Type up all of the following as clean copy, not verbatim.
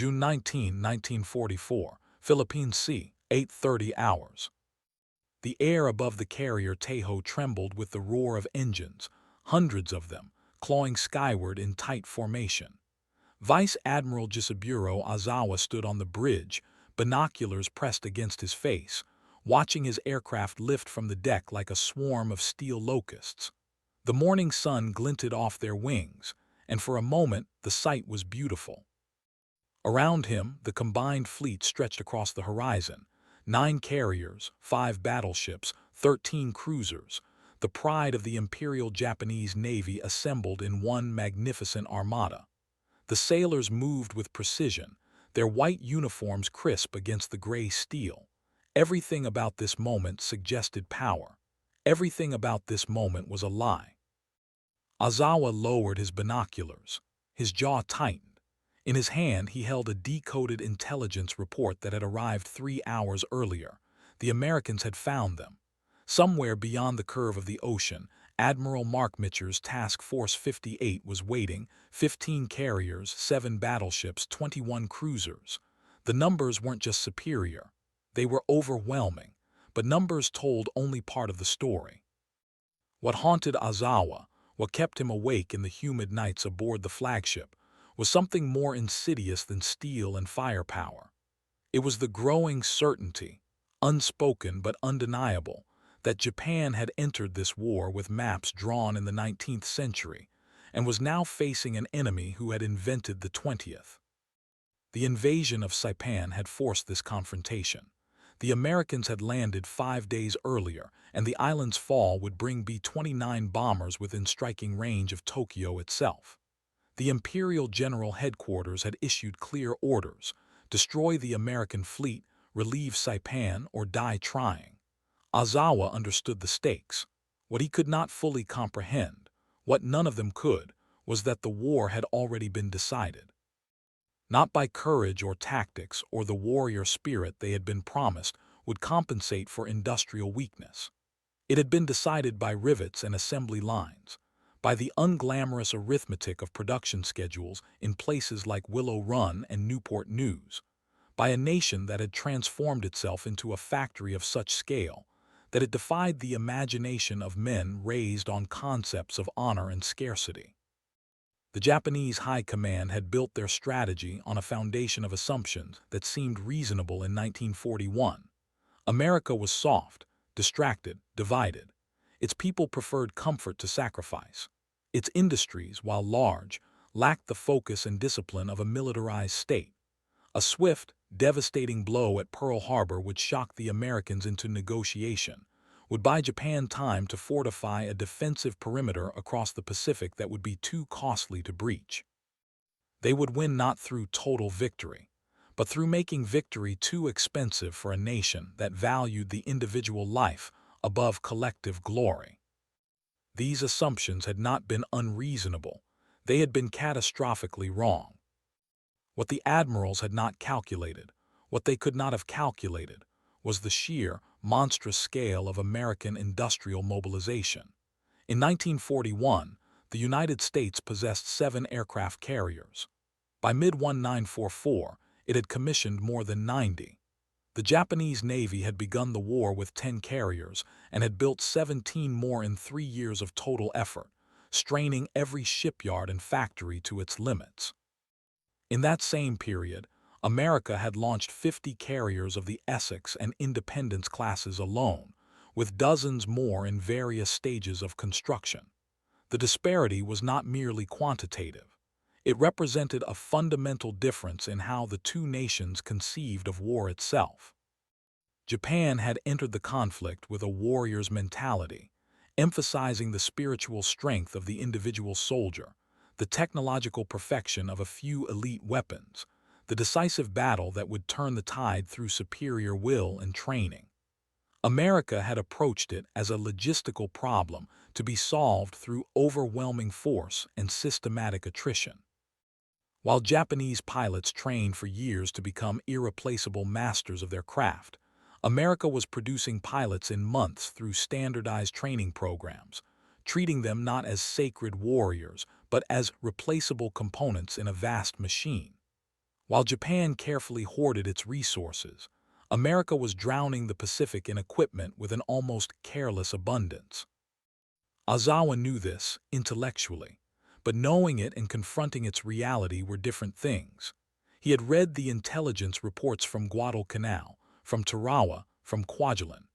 June 19, 1944, Philippine Sea, 8:30 hours. The air above the carrier Tahoe trembled with the roar of engines, hundreds of them, clawing skyward in tight formation. Vice Admiral Gisaburo Ozawa stood on the bridge, binoculars pressed against his face, watching his aircraft lift from the deck like a swarm of steel locusts. The morning sun glinted off their wings, and for a moment the sight was beautiful. Around him, the combined fleet stretched across the horizon. 9 carriers, 5 battleships, 13 cruisers, the pride of the Imperial Japanese Navy assembled in one magnificent armada. The sailors moved with precision, their white uniforms crisp against the gray steel. Everything about this moment suggested power. Everything about this moment was a lie. Ozawa lowered his binoculars. His jaw tightened. In his hand, he held a decoded intelligence report that had arrived 3 hours earlier. The Americans had found them. Somewhere beyond the curve of the ocean, Admiral Mark Mitcher's Task Force 58 was waiting, 15 carriers, 7 battleships, 21 cruisers. The numbers weren't just superior. They were overwhelming, but numbers told only part of the story. What haunted Ozawa, what kept him awake in the humid nights aboard the flagship, was something more insidious than steel and firepower. It was the growing certainty, unspoken but undeniable, that Japan had entered this war with maps drawn in the 19th century and was now facing an enemy who had invented the 20th. The invasion of Saipan had forced this confrontation. The Americans had landed 5 days earlier, and the island's fall would bring B-29 bombers within striking range of Tokyo itself. The Imperial General Headquarters had issued clear orders: destroy the American fleet, relieve Saipan, or die trying. Ozawa understood the stakes. What he could not fully comprehend, what none of them could, was that the war had already been decided. Not by courage or tactics or the warrior spirit they had been promised would compensate for industrial weakness. It had been decided by rivets and assembly lines, by the unglamorous arithmetic of production schedules in places like Willow Run and Newport News, by a nation that had transformed itself into a factory of such scale that it defied the imagination of men raised on concepts of honor and scarcity. The Japanese High Command had built their strategy on a foundation of assumptions that seemed reasonable in 1941. America was soft, distracted, divided. Its people preferred comfort to sacrifice. Its industries, while large, lacked the focus and discipline of a militarized state. A swift, devastating blow at Pearl Harbor would shock the Americans into negotiation, would buy Japan time to fortify a defensive perimeter across the Pacific that would be too costly to breach. They would win not through total victory, but through making victory too expensive for a nation that valued the individual life above collective glory. These assumptions had not been unreasonable. They had been catastrophically wrong. What the admirals had not calculated, what they could not have calculated, was the sheer, monstrous scale of American industrial mobilization. In 1941, the United States possessed 7 aircraft carriers. By mid-1944, it had commissioned more than 90. The Japanese Navy had begun the war with 10 carriers and had built 17 more in 3 years of total effort, straining every shipyard and factory to its limits. In that same period, America had launched 50 carriers of the Essex and Independence classes alone, with dozens more in various stages of construction. The disparity was not merely quantitative. It represented a fundamental difference in how the two nations conceived of war itself. Japan had entered the conflict with a warrior's mentality, emphasizing the spiritual strength of the individual soldier, the technological perfection of a few elite weapons, the decisive battle that would turn the tide through superior will and training. America had approached it as a logistical problem to be solved through overwhelming force and systematic attrition. While Japanese pilots trained for years to become irreplaceable masters of their craft, America was producing pilots in months through standardized training programs, treating them not as sacred warriors but as replaceable components in a vast machine. While Japan carefully hoarded its resources, America was drowning the Pacific in equipment with an almost careless abundance. Ozawa knew this intellectually, but knowing it and confronting its reality were different things. He had read the intelligence reports from Guadalcanal, from Tarawa, from Kwajalein.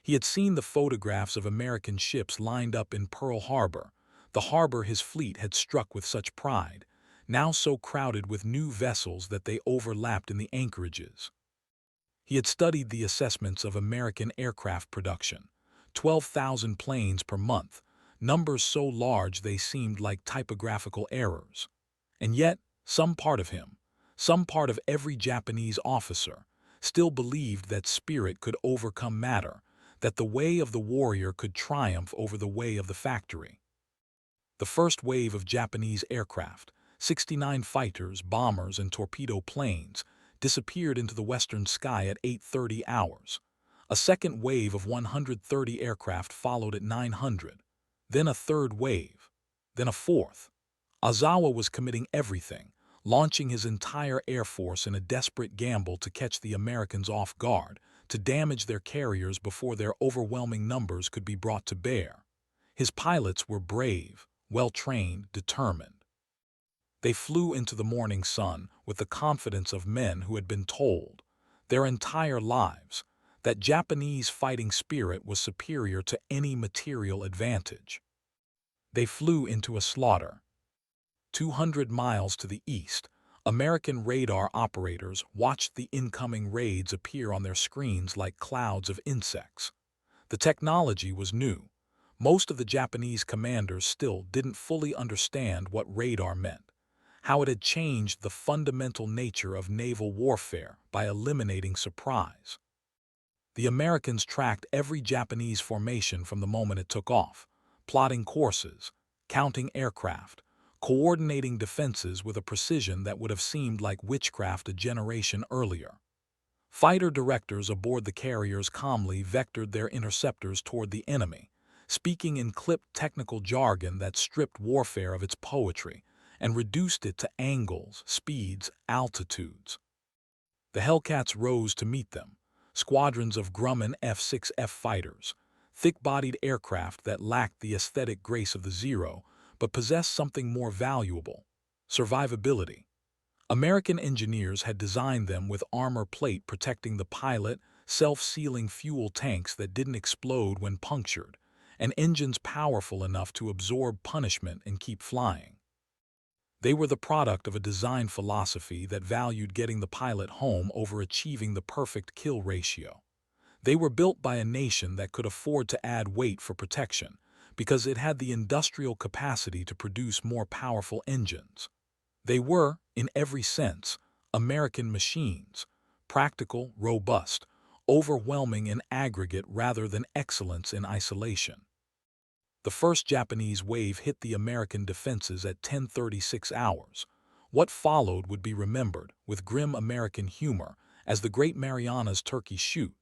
He had seen the photographs of American ships lined up in Pearl Harbor, the harbor his fleet had struck with such pride, now so crowded with new vessels that they overlapped in the anchorages. He had studied the assessments of American aircraft production, 12,000 planes per month, numbers so large they seemed like typographical errors. And yet, some part of him, some part of every Japanese officer, still believed that spirit could overcome matter, that the way of the warrior could triumph over the way of the factory. The first wave of Japanese aircraft, 69 fighters, bombers, and torpedo planes, disappeared into the western sky at 8:30 hours. A second wave of 130 aircraft followed at 900, then a third wave, then a fourth. Ozawa was committing everything, launching his entire air force in a desperate gamble to catch the Americans off guard, to damage their carriers before their overwhelming numbers could be brought to bear. His pilots were brave, well-trained, determined. They flew into the morning sun with the confidence of men who had been told, their entire lives, that Japanese fighting spirit was superior to any material advantage. They flew into a slaughter. 200 miles to the east, American radar operators watched the incoming raids appear on their screens like clouds of insects. The technology was new. Most of the Japanese commanders still didn't fully understand what radar meant, how it had changed the fundamental nature of naval warfare by eliminating surprise. The Americans tracked every Japanese formation from the moment it took off, plotting courses, counting aircraft, coordinating defenses with a precision that would have seemed like witchcraft a generation earlier. Fighter directors aboard the carriers calmly vectored their interceptors toward the enemy, speaking in clipped technical jargon that stripped warfare of its poetry and reduced it to angles, speeds, altitudes. The Hellcats rose to meet them, squadrons of Grumman F-6F fighters, thick-bodied aircraft that lacked the aesthetic grace of the Zero, but possessed something more valuable: survivability. American engineers had designed them with armor plate protecting the pilot, self-sealing fuel tanks that didn't explode when punctured, and engines powerful enough to absorb punishment and keep flying. They were the product of a design philosophy that valued getting the pilot home over achieving the perfect kill ratio. They were built by a nation that could afford to add weight for protection, because it had the industrial capacity to produce more powerful engines. They were, in every sense, American machines, practical, robust, overwhelming in aggregate rather than excellence in isolation. The first Japanese wave hit the American defenses at 10:36 hours. What followed would be remembered, with grim American humor, as the Great Marianas Turkey Shoot.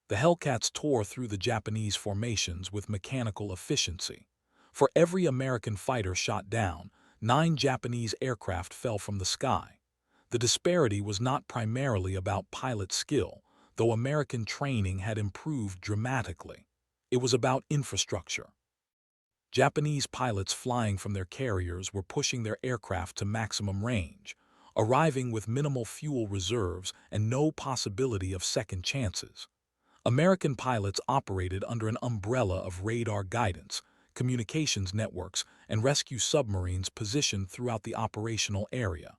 The Hellcats tore through the Japanese formations with mechanical efficiency. For every American fighter shot down, 9 Japanese aircraft fell from the sky. The disparity was not primarily about pilot skill, though American training had improved dramatically. It was about infrastructure. Japanese pilots flying from their carriers were pushing their aircraft to maximum range, arriving with minimal fuel reserves and no possibility of second chances. American pilots operated under an umbrella of radar guidance, communications networks, and rescue submarines positioned throughout the operational area.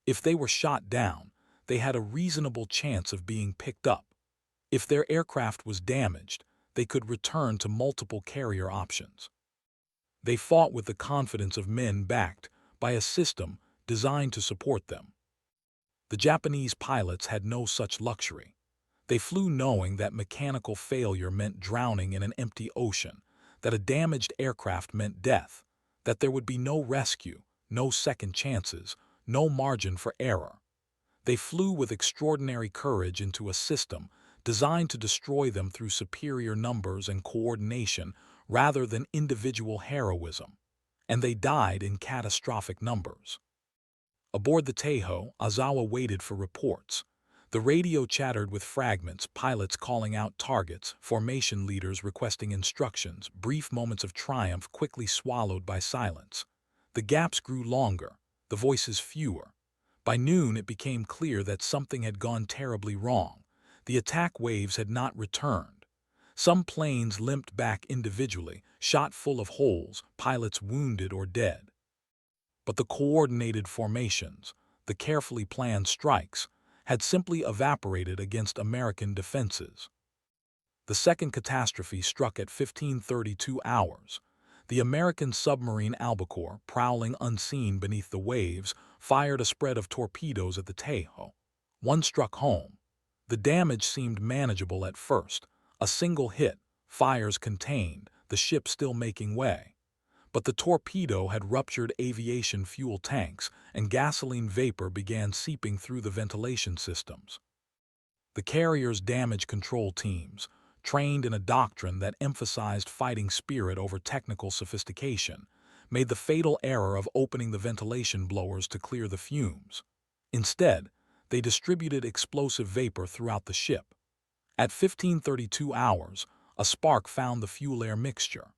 If they were shot down, they had a reasonable chance of being picked up. If their aircraft was damaged, they could return to multiple carrier options. They fought with the confidence of men backed by a system designed to support them. The Japanese pilots had no such luxury. They flew knowing that mechanical failure meant drowning in an empty ocean, that a damaged aircraft meant death, that there would be no rescue, no second chances, no margin for error. They flew with extraordinary courage into a system designed to destroy them through superior numbers and coordination rather than individual heroism, and they died in catastrophic numbers. Aboard the Teiho, Ozawa waited for reports. The radio chattered with fragments, pilots calling out targets, formation leaders requesting instructions, brief moments of triumph quickly swallowed by silence. The gaps grew longer, the voices fewer. By noon, it became clear that something had gone terribly wrong. The attack waves had not returned. Some planes limped back individually, shot full of holes, pilots wounded or dead. But the coordinated formations, the carefully planned strikes, had simply evaporated against American defenses. The second catastrophe struck at 15:32 hours. The American submarine Albacore, prowling unseen beneath the waves, fired a spread of torpedoes at the Teiho. One struck home. The damage seemed manageable at first. A single hit, fires contained, the ship still making way. But the torpedo had ruptured aviation fuel tanks, and gasoline vapor began seeping through the ventilation systems. The carrier's damage control teams, trained in a doctrine that emphasized fighting spirit over technical sophistication, made the fatal error of opening the ventilation blowers to clear the fumes. Instead, they distributed explosive vapor throughout the ship. At 15:32 hours, a spark found the fuel-air mixture.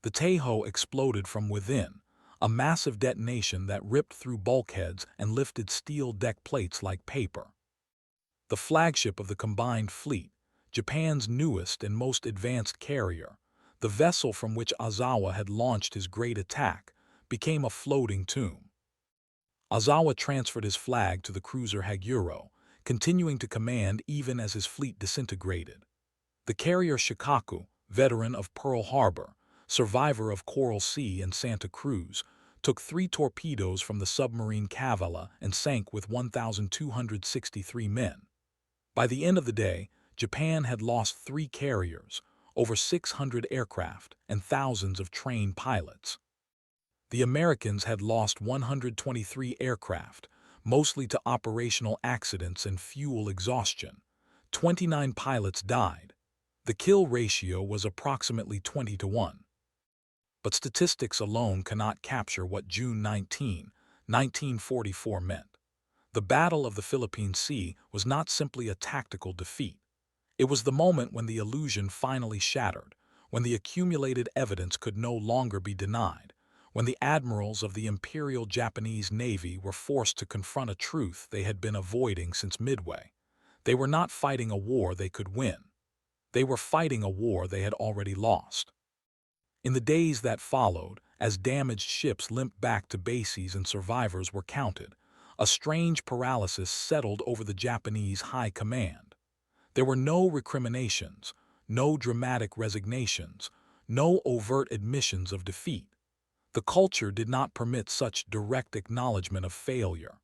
The Teiho exploded from within, a massive detonation that ripped through bulkheads and lifted steel deck plates like paper. The flagship of the combined fleet, Japan's newest and most advanced carrier, the vessel from which Ozawa had launched his great attack, became a floating tomb. Ozawa transferred his flag to the cruiser Haguro, continuing to command even as his fleet disintegrated. The carrier Shikaku, veteran of Pearl Harbor, survivor of Coral Sea and Santa Cruz, took 3 torpedoes from the submarine Kavala and sank with 1,263 men. By the end of the day, Japan had lost 3 carriers, over 600 aircraft, and thousands of trained pilots. The Americans had lost 123 aircraft, mostly to operational accidents and fuel exhaustion. 29 pilots died. The kill ratio was approximately 20-1. But statistics alone cannot capture what June 19, 1944 meant. The Battle of the Philippine Sea was not simply a tactical defeat. It was the moment when the illusion finally shattered, when the accumulated evidence could no longer be denied, when the admirals of the Imperial Japanese Navy were forced to confront a truth they had been avoiding since Midway. They were not fighting a war they could win. They were fighting a war they had already lost. In the days that followed, as damaged ships limped back to bases and survivors were counted, a strange paralysis settled over the Japanese high command. There were no recriminations, no dramatic resignations, no overt admissions of defeat. The culture did not permit such direct acknowledgement of failure.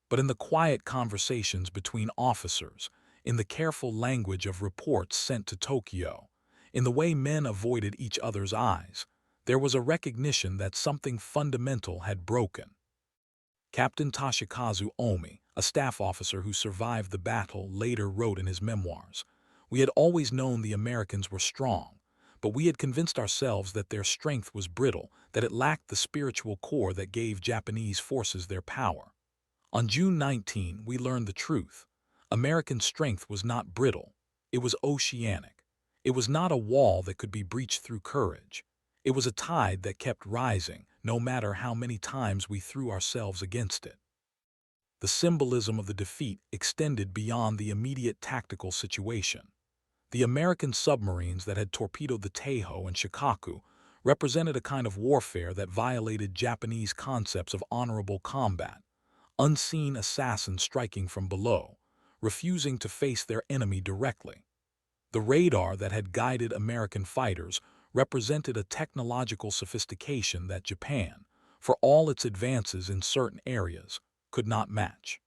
But in the quiet conversations between officers, in the careful language of reports sent to Tokyo, in the way men avoided each other's eyes, there was a recognition that something fundamental had broken. Captain Toshikazu Omi, a staff officer who survived the battle, later wrote in his memoirs, "We had always known the Americans were strong, but we had convinced ourselves that their strength was brittle, that it lacked the spiritual core that gave Japanese forces their power. On June 19, we learned the truth. American strength was not brittle. It was oceanic. It was not a wall that could be breached through courage. It was a tide that kept rising, no matter how many times we threw ourselves against it." The symbolism of the defeat extended beyond the immediate tactical situation. The American submarines that had torpedoed the Teiho and Shikaku represented a kind of warfare that violated Japanese concepts of honorable combat, unseen assassins striking from below, refusing to face their enemy directly. The radar that had guided American fighters represented a technological sophistication that Japan, for all its advances in certain areas, could not match.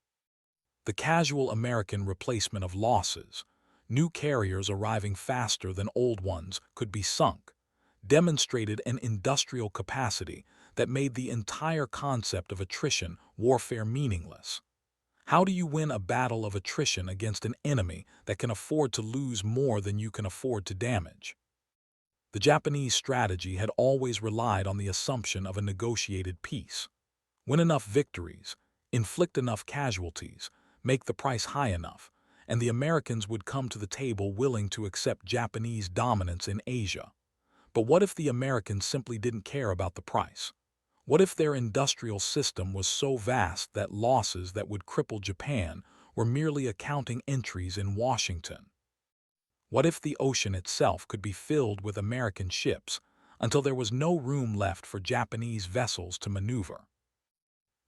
The casual American replacement of losses, new carriers arriving faster than old ones could be sunk, demonstrated an industrial capacity that made the entire concept of attrition warfare meaningless. How do you win a battle of attrition against an enemy that can afford to lose more than you can afford to damage? The Japanese strategy had always relied on the assumption of a negotiated peace. Win enough victories, inflict enough casualties, make the price high enough, and the Americans would come to the table willing to accept Japanese dominance in Asia. But what if the Americans simply didn't care about the price? What if their industrial system was so vast that losses that would cripple Japan were merely accounting entries in Washington? What if the ocean itself could be filled with American ships until there was no room left for Japanese vessels to maneuver?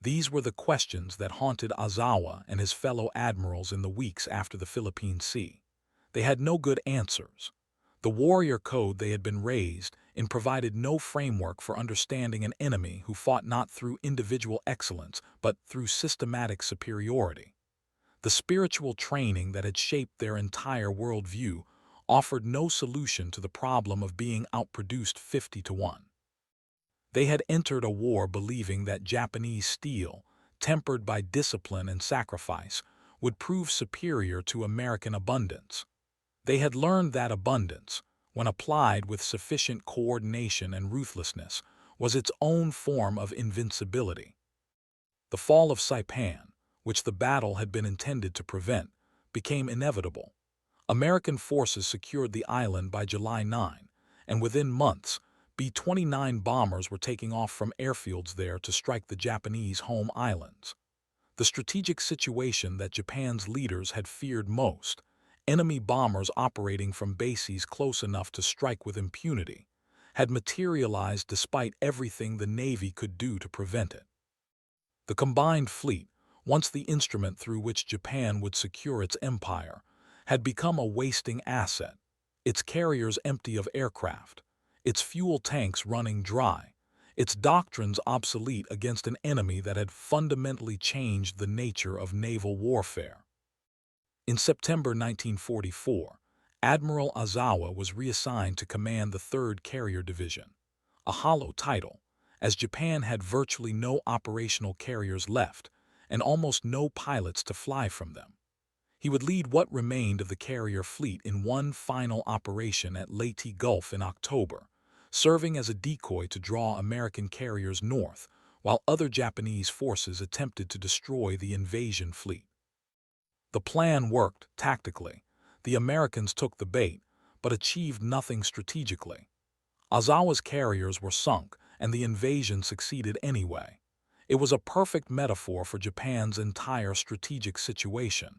These were the questions that haunted Ozawa and his fellow admirals in the weeks after the Philippine Sea. They had no good answers. The warrior code they had been raised in provided no framework for understanding an enemy who fought not through individual excellence but through systematic superiority. The spiritual training that had shaped their entire worldview offered no solution to the problem of being outproduced 50-1. They had entered a war believing that Japanese steel, tempered by discipline and sacrifice, would prove superior to American abundance. They had learned that abundance, when applied with sufficient coordination and ruthlessness, was its own form of invincibility. The fall of Saipan, which the battle had been intended to prevent, became inevitable. American forces secured the island by July 9, and within months, B-29 bombers were taking off from airfields there to strike the Japanese home islands. The strategic situation that Japan's leaders had feared most, enemy bombers operating from bases close enough to strike with impunity, had materialized despite everything the Navy could do to prevent it. The combined fleet, once the instrument through which Japan would secure its empire, had become a wasting asset, its carriers empty of aircraft, its fuel tanks running dry, its doctrines obsolete against an enemy that had fundamentally changed the nature of naval warfare. In September 1944, Admiral Ozawa was reassigned to command the 3rd Carrier Division, a hollow title, as Japan had virtually no operational carriers left and almost no pilots to fly from them. He would lead what remained of the carrier fleet in one final operation at Leyte Gulf in October, serving as a decoy to draw American carriers north while other Japanese forces attempted to destroy the invasion fleet. The plan worked tactically. The Americans took the bait, but achieved nothing strategically. Ozawa's carriers were sunk, and the invasion succeeded anyway. It was a perfect metaphor for Japan's entire strategic situation.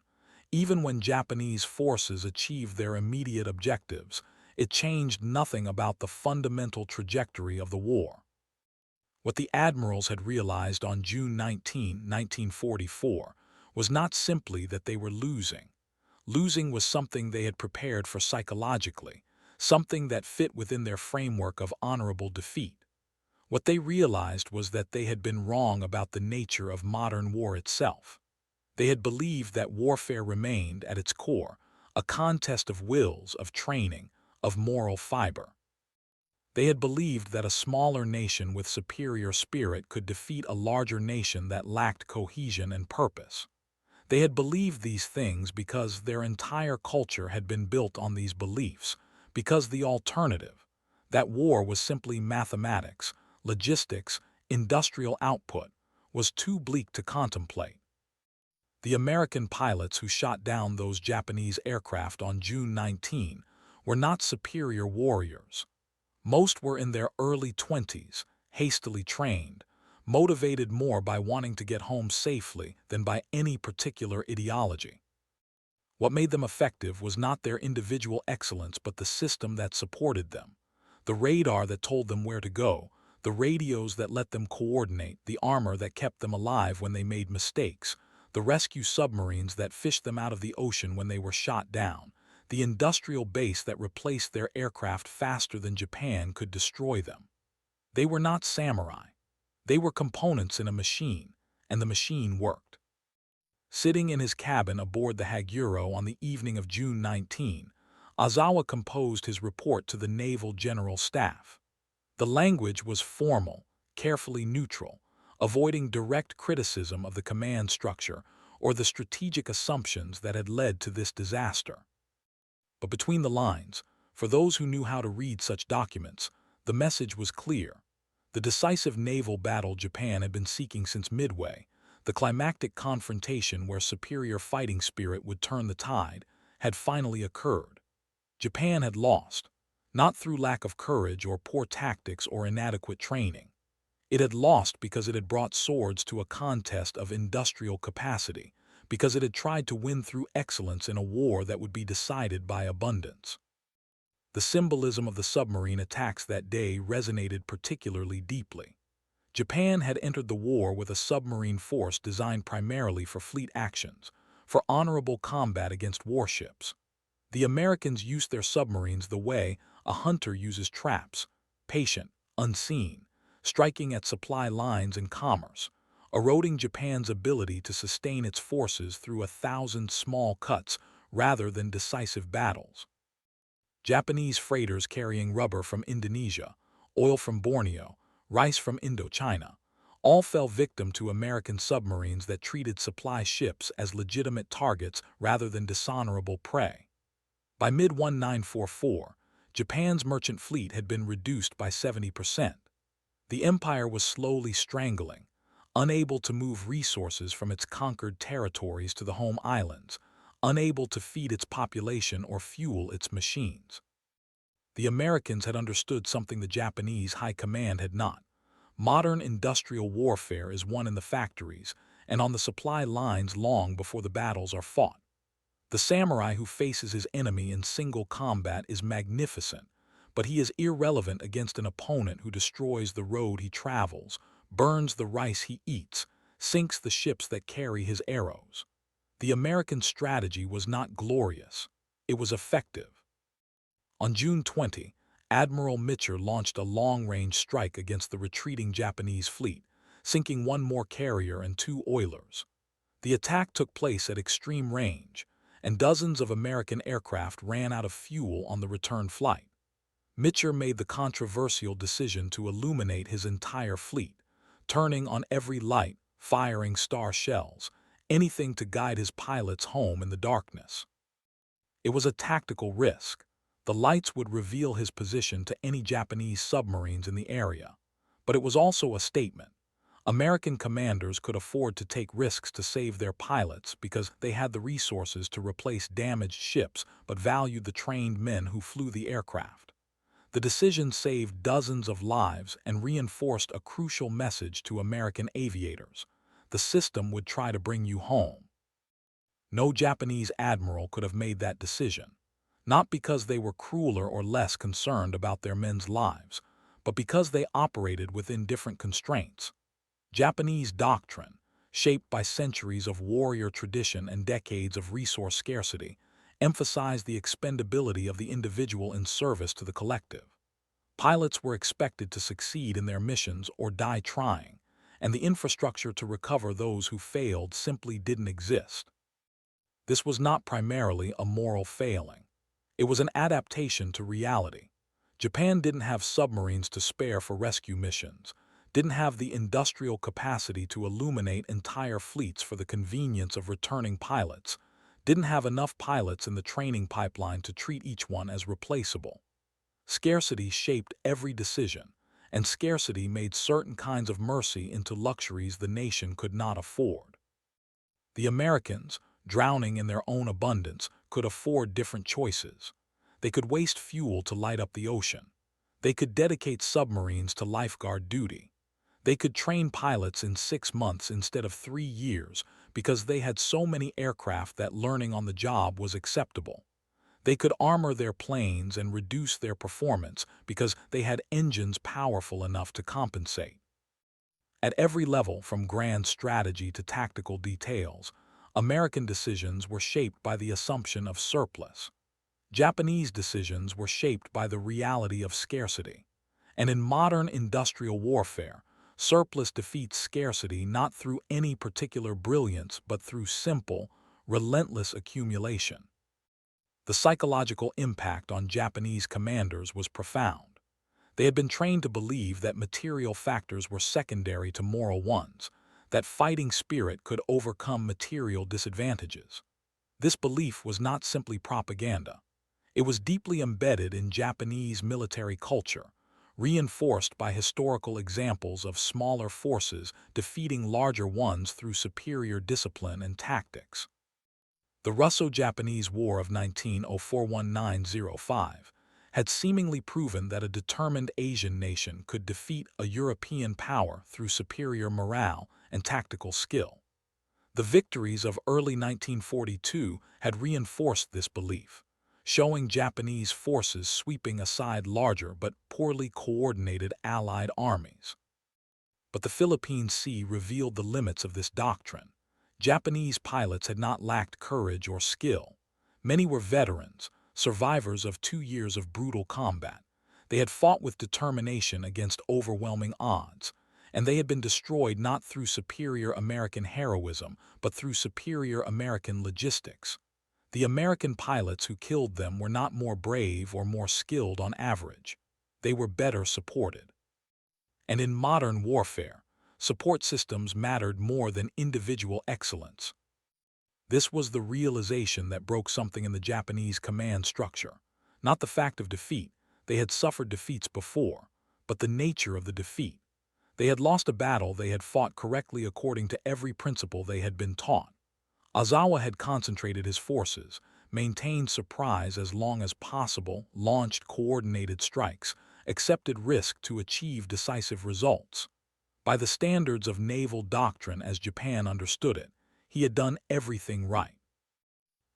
Even when Japanese forces achieved their immediate objectives, it changed nothing about the fundamental trajectory of the war. What the admirals had realized on June 19, 1944, was not simply that they were losing. Losing was something they had prepared for psychologically, something that fit within their framework of honorable defeat. What they realized was that they had been wrong about the nature of modern war itself. They had believed that warfare remained, at its core, a contest of wills, of training, of moral fiber. They had believed that a smaller nation with superior spirit could defeat a larger nation that lacked cohesion and purpose. They had believed these things because their entire culture had been built on these beliefs, because the alternative, that war was simply mathematics, logistics, industrial output, was too bleak to contemplate. The American pilots who shot down those Japanese aircraft on June 19 were not superior warriors. Most were in their early 20s, hastily trained, motivated more by wanting to get home safely than by any particular ideology. What made them effective was not their individual excellence but the system that supported them, the radar that told them where to go, the radios that let them coordinate, the armor that kept them alive when they made mistakes, the rescue submarines that fished them out of the ocean when they were shot down, the industrial base that replaced their aircraft faster than Japan could destroy them. They were not samurai. They were components in a machine, and the machine worked. Sitting in his cabin aboard the Haguro on the evening of June 19, Ozawa composed his report to the Naval General Staff. The language was formal, carefully neutral, avoiding direct criticism of the command structure or the strategic assumptions that had led to this disaster. But between the lines, for those who knew how to read such documents, the message was clear. The decisive naval battle Japan had been seeking since Midway, The climactic confrontation where superior fighting spirit would turn the tide had finally occurred. Japan had lost, not through lack of courage or poor tactics or inadequate training. It had lost because it had brought swords to a contest of industrial capacity, because it had tried to win through excellence in a war that would be decided by abundance. The symbolism of the submarine attacks that day resonated particularly deeply. Japan had entered the war with a submarine force designed primarily for fleet actions, for honorable combat against warships. The Americans used their submarines the way a hunter uses traps, patient, unseen, striking at supply lines and commerce, eroding Japan's ability to sustain its forces through 1,000 small cuts rather than decisive battles. Japanese freighters carrying rubber from Indonesia, oil from Borneo, rice from Indochina, all fell victim to American submarines that treated supply ships as legitimate targets rather than dishonorable prey. By mid-1944, Japan's merchant fleet had been reduced by 70%. The empire was slowly strangling, unable to move resources from its conquered territories to the home islands, unable to feed its population or fuel its machines. The Americans had understood something the Japanese high command had not. Modern industrial warfare is won in the factories and on the supply lines long before the battles are fought. The samurai who faces his enemy in single combat is magnificent, but he is irrelevant against an opponent who destroys the road he travels, burns the rice he eats, sinks the ships that carry his arrows. The American strategy was not glorious. It was effective. On June 20, Admiral Mitcher launched a long-range strike against the retreating Japanese fleet, sinking one more carrier and 2 oilers. The attack took place at extreme range, and dozens of American aircraft ran out of fuel on the return flight. Mitcher made the controversial decision to illuminate his entire fleet, turning on every light, firing star shells, anything to guide his pilots home in the darkness. It was a tactical risk. The lights would reveal his position to any Japanese submarines in the area. But it was also a statement. American commanders could afford to take risks to save their pilots because they had the resources to replace damaged ships but valued the trained men who flew the aircraft. The decision saved dozens of lives and reinforced a crucial message to American aviators. The system would try to bring you home. No Japanese admiral could have made that decision, not because they were crueler or less concerned about their men's lives, but because they operated within different constraints. Japanese doctrine, shaped by centuries of warrior tradition and decades of resource scarcity, emphasized the expendability of the individual in service to the collective. Pilots were expected to succeed in their missions or die trying, and the infrastructure to recover those who failed simply didn't exist. This was not primarily a moral failing. It was an adaptation to reality. Japan didn't have submarines to spare for rescue missions, didn't have the industrial capacity to illuminate entire fleets for the convenience of returning pilots, didn't have enough pilots in the training pipeline to treat each one as replaceable. Scarcity shaped every decision, and scarcity made certain kinds of mercy into luxuries the nation could not afford. The Americans, drowning in their own abundance, could afford different choices. They could waste fuel to light up the ocean. They could dedicate submarines to lifeguard duty. They could train pilots in 6 months instead of 3 years because they had so many aircraft that learning on the job was acceptable. They could armor their planes and reduce their performance because they had engines powerful enough to compensate. At every level, from grand strategy to tactical details, American decisions were shaped by the assumption of surplus. Japanese decisions were shaped by the reality of scarcity. And in modern industrial warfare, surplus defeats scarcity not through any particular brilliance but through simple, relentless accumulation. The psychological impact on Japanese commanders was profound. They had been trained to believe that material factors were secondary to moral ones, that fighting spirit could overcome material disadvantages. This belief was not simply propaganda. It was deeply embedded in Japanese military culture, reinforced by historical examples of smaller forces defeating larger ones through superior discipline and tactics. The Russo-Japanese War of 1904–1905 had seemingly proven that a determined Asian nation could defeat a European power through superior morale and tactical skill. The victories of early 1942 had reinforced this belief, showing Japanese forces sweeping aside larger but poorly coordinated Allied armies. But the Philippine Sea revealed the limits of this doctrine. Japanese pilots had not lacked courage or skill. Many were veterans, survivors of 2 years of brutal combat. They had fought with determination against overwhelming odds, and they had been destroyed not through superior American heroism, but through superior American logistics. The American pilots who killed them were not more brave or more skilled on average. They were better supported. And in modern warfare, support systems mattered more than individual excellence. This was the realization that broke something in the Japanese command structure. Not the fact of defeat, they had suffered defeats before, but the nature of the defeat. They had lost a battle they had fought correctly according to every principle they had been taught. Ozawa had concentrated his forces, maintained surprise as long as possible, launched coordinated strikes, accepted risk to achieve decisive results. By the standards of naval doctrine as Japan understood it, he had done everything right.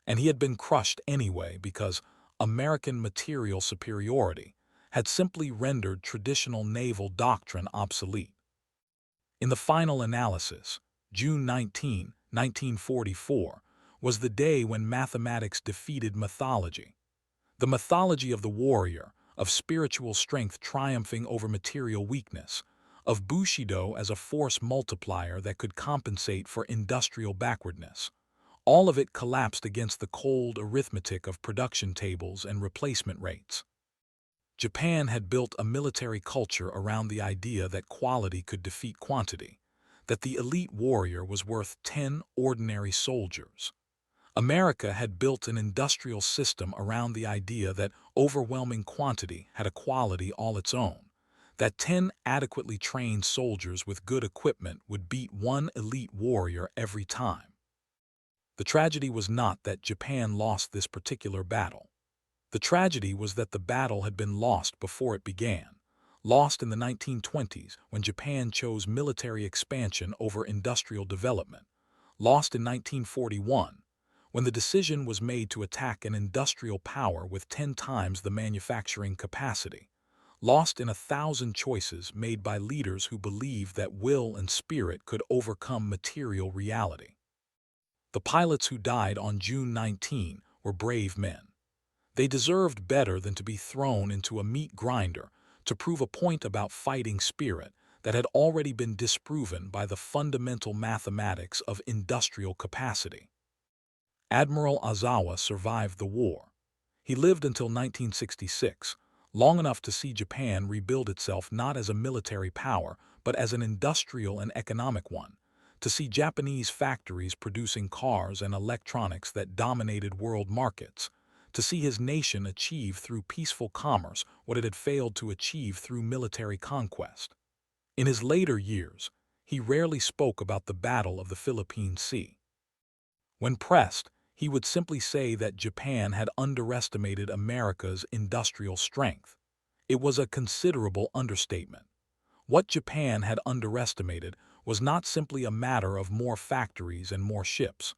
And he had been crushed anyway because American material superiority had simply rendered traditional naval doctrine obsolete. In the final analysis, June 19, 1944, was the day when mathematics defeated mythology. The mythology of the warrior, of spiritual strength triumphing over material weakness, of Bushido as a force multiplier that could compensate for industrial backwardness. All of it collapsed against the cold arithmetic of production tables and replacement rates. Japan had built a military culture around the idea that quality could defeat quantity, that the elite warrior was worth 10 ordinary soldiers. America had built an industrial system around the idea that overwhelming quantity had a quality all its own, that 10 adequately trained soldiers with good equipment would beat one elite warrior every time. The tragedy was not that Japan lost this particular battle. The tragedy was that the battle had been lost before it began, lost in the 1920s when Japan chose military expansion over industrial development, lost in 1941 when the decision was made to attack an industrial power with 10 times the manufacturing capacity, lost in 1,000 choices made by leaders who believed that will and spirit could overcome material reality. The pilots who died on June 19 were brave men. They deserved better than to be thrown into a meat grinder to prove a point about fighting spirit that had already been disproven by the fundamental mathematics of industrial capacity. Admiral Ozawa survived the war. He lived until 1966, long enough to see Japan rebuild itself not as a military power, but as an industrial and economic one, to see Japanese factories producing cars and electronics that dominated world markets, to see his nation achieve through peaceful commerce what it had failed to achieve through military conquest. In his later years, he rarely spoke about the Battle of the Philippine Sea. When pressed, he would simply say that Japan had underestimated America's industrial strength. It was a considerable understatement. What Japan had underestimated was not simply a matter of more factories and more ships.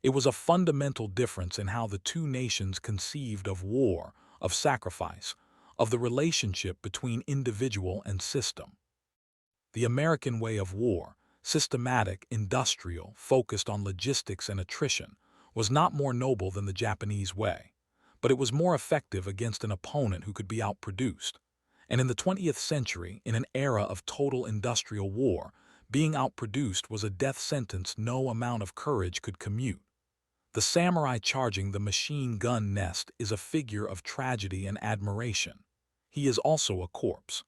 It was a fundamental difference in how the two nations conceived of war, of sacrifice, of the relationship between individual and system. The American way of war, systematic, industrial, focused on logistics and attrition, was not more noble than the Japanese way, but it was more effective against an opponent who could be outproduced. And in the 20th century, in an era of total industrial war, being outproduced was a death sentence no amount of courage could commute. The samurai charging the machine gun nest is a figure of tragedy and admiration. He is also a corpse.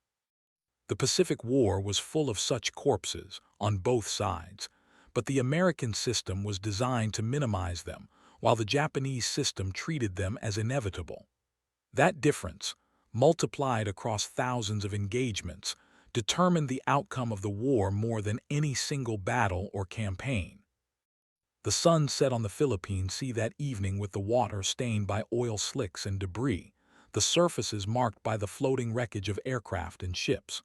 The Pacific War was full of such corpses, on both sides, but the American system was designed to minimize them, while the Japanese system treated them as inevitable. That difference, multiplied across thousands of engagements, determined the outcome of the war more than any single battle or campaign. The sun set on the Philippine Sea that evening with the water stained by oil slicks and debris, the surfaces marked by the floating wreckage of aircraft and ships.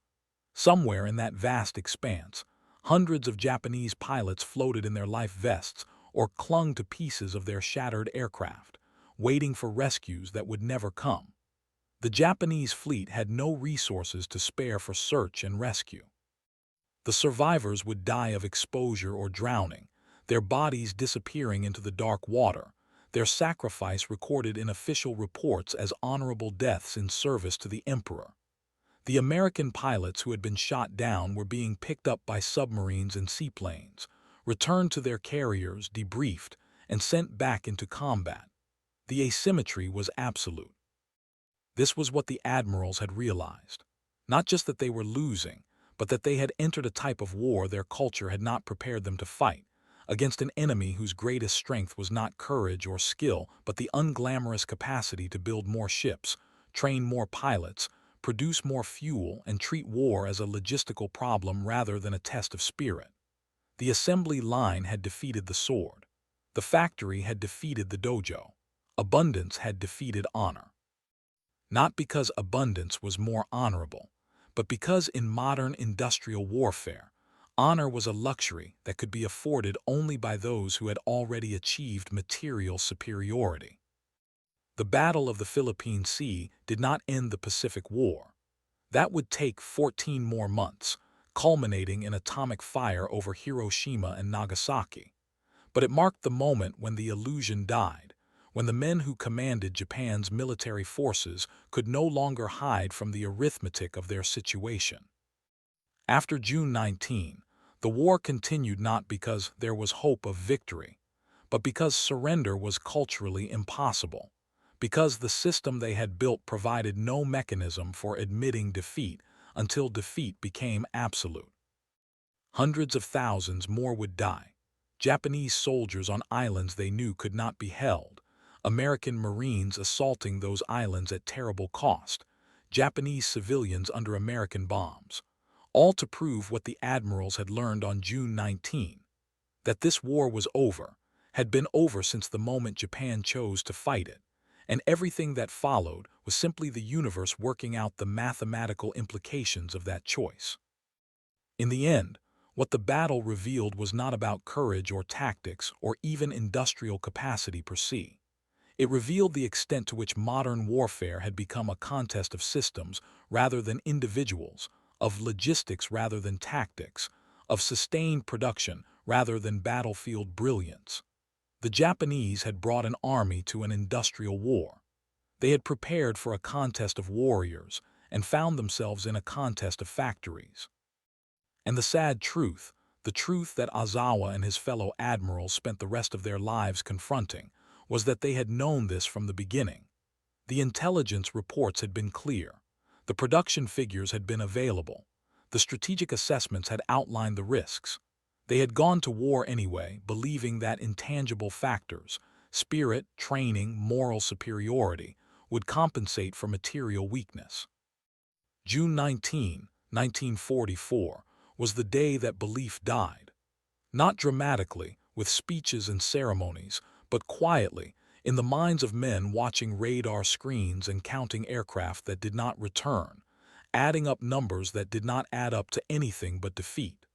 Somewhere in that vast expanse, hundreds of Japanese pilots floated in their life vests or clung to pieces of their shattered aircraft, waiting for rescues that would never come. The Japanese fleet had no resources to spare for search and rescue. The survivors would die of exposure or drowning, their bodies disappearing into the dark water, their sacrifice recorded in official reports as honorable deaths in service to the emperor. The American pilots who had been shot down were being picked up by submarines and seaplanes, returned to their carriers, debriefed, and sent back into combat. The asymmetry was absolute. This was what the admirals had realized. Not just that they were losing, but that they had entered a type of war their culture had not prepared them to fight, against an enemy whose greatest strength was not courage or skill, but the unglamorous capacity to build more ships, train more pilots, produce more fuel, and treat war as a logistical problem rather than a test of spirit. The assembly line had defeated the sword. The factory had defeated the dojo. Abundance had defeated honor. Not because abundance was more honorable, but because in modern industrial warfare, honor was a luxury that could be afforded only by those who had already achieved material superiority. The Battle of the Philippine Sea did not end the Pacific War. That would take 14 more months, culminating in atomic fire over Hiroshima and Nagasaki. But it marked the moment when the illusion died, when the men who commanded Japan's military forces could no longer hide from the arithmetic of their situation. After June 19, the war continued not because there was hope of victory, but because surrender was culturally impossible, because the system they had built provided no mechanism for admitting defeat until defeat became absolute. Hundreds of thousands more would die. Japanese soldiers on islands they knew could not be held, American Marines assaulting those islands at terrible cost, Japanese civilians under American bombs, all to prove what the admirals had learned on June 19, that this war was over, had been over since the moment Japan chose to fight it, and everything that followed was simply the universe working out the mathematical implications of that choice. In the end, what the battle revealed was not about courage or tactics or even industrial capacity per se. It revealed the extent to which modern warfare had become a contest of systems rather than individuals, of logistics rather than tactics, of sustained production rather than battlefield brilliance. The Japanese had brought an army to an industrial war. They had prepared for a contest of warriors and found themselves in a contest of factories. And the sad truth, the truth that Ozawa and his fellow admirals spent the rest of their lives confronting, was that they had known this from the beginning. The intelligence reports had been clear. The production figures had been available. The strategic assessments had outlined the risks. They had gone to war anyway, believing that intangible factors, spirit, training, moral superiority, would compensate for material weakness. June 19, 1944, was the day that belief died. Not dramatically, with speeches and ceremonies, but quietly, in the minds of men watching radar screens and counting aircraft that did not return, adding up numbers that did not add up to anything but defeat.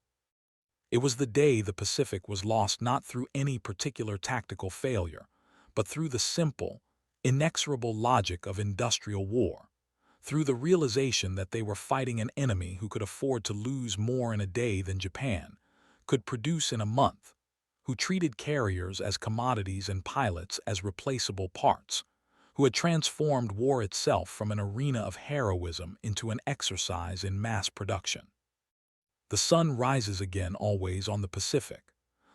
It was the day the Pacific was lost not through any particular tactical failure, but through the simple, inexorable logic of industrial war, through the realization that they were fighting an enemy who could afford to lose more in a day than Japan could produce in a month, who treated carriers as commodities and pilots as replaceable parts, who had transformed war itself from an arena of heroism into an exercise in mass production. The sun rises again always on the Pacific.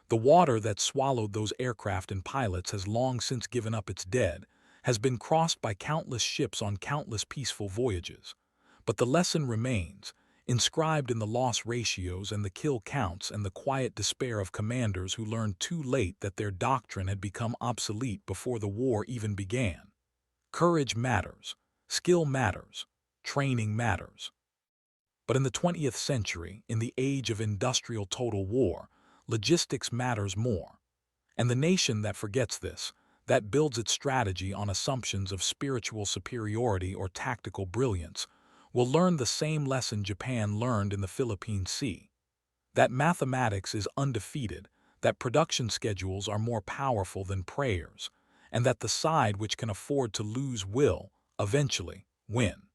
The water that swallowed those aircraft and pilots has long since given up its dead, has been crossed by countless ships on countless peaceful voyages. But the lesson remains, inscribed in the loss ratios and the kill counts and the quiet despair of commanders who learned too late that their doctrine had become obsolete before the war even began. Courage matters. Skill matters. Training matters. But in the 20th century, in the age of industrial total war, logistics matters more. And the nation that forgets this, that builds its strategy on assumptions of spiritual superiority or tactical brilliance, will learn the same lesson Japan learned in the Philippine Sea. That mathematics is undefeated, that production schedules are more powerful than prayers, and that the side which can afford to lose will, eventually, win.